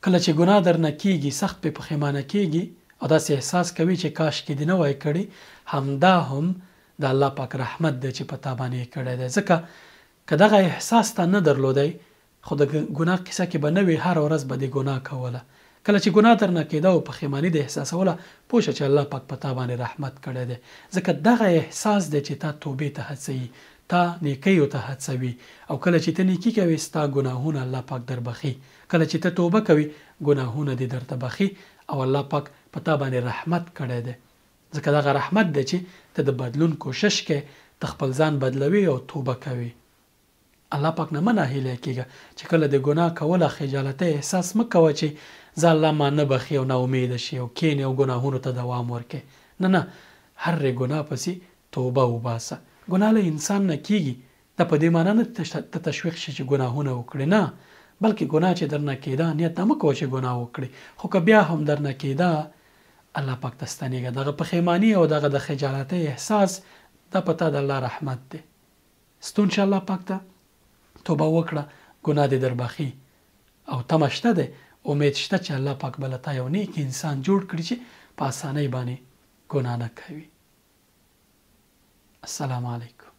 کله چې ګناه درنه کیږي سخت پې پښیمانه کیږي او داسې احساس کوي چې کاشکې دې نه وای کړی، همدا هم د الله پاک رحمت دی چې په تا باندې یې کړی دی. ځکه که دغه احساس تا نه درلودی خو د ګناه قصه کې به نه وي، هره ورځ به دې ګناه کوله. کله چې ګناه درنه کېده او پښیماني دې احساسوله، پوه شه چې الله پاک په تا باندې رحمت کړی دی. ځکه دغه احساس دی چې تا توبې ته هڅوي، تا نیکیو ته هڅوي. او کله چې ته نیکي کوې ستا ګناهونه الله پاک در بخي. کله چې ته توبه کوې ګناهونه دې درته بخي او الله پاک په تا باندې رحمت کړی دی. ځکه دغه رحمت دی چې ته د بدلون کوشش کې ته خپل ځان بدلوي او توبه کوي. الله پاک نه مه ناهیلی کېږه چې کله د ګناه کوله خجالتۍ احساس مه کوه چې زه الله ما نه بخي او ناامیده شي او کینې او ګناهونو ته دوام ورکړې. نه، هر ګناه پسې توبه وباسه. ګناه له انسان نه کېږي، دا په دې معنا نه ته تشویق شي چې ګناهونه وکړې، نه، بلکې ګناه چې درنه کېده نیت نه مه کوه چې ګناه وکړې، خو که بیا هم درنه کېده الله پاک ته ستنېږه. دغه پښیماني او دغه د خجالتۍ احساس دا په تا د الله رحمت دی. ستون شه الله پاک ته، توبه وکړه، ګناه دې در بخي او تمه شته دی، امید شته چې الله پاک به له تا یو نیک انسان جوړ کړي چې په اسانۍ باندې ګناه نه کوي. السلام علیکم.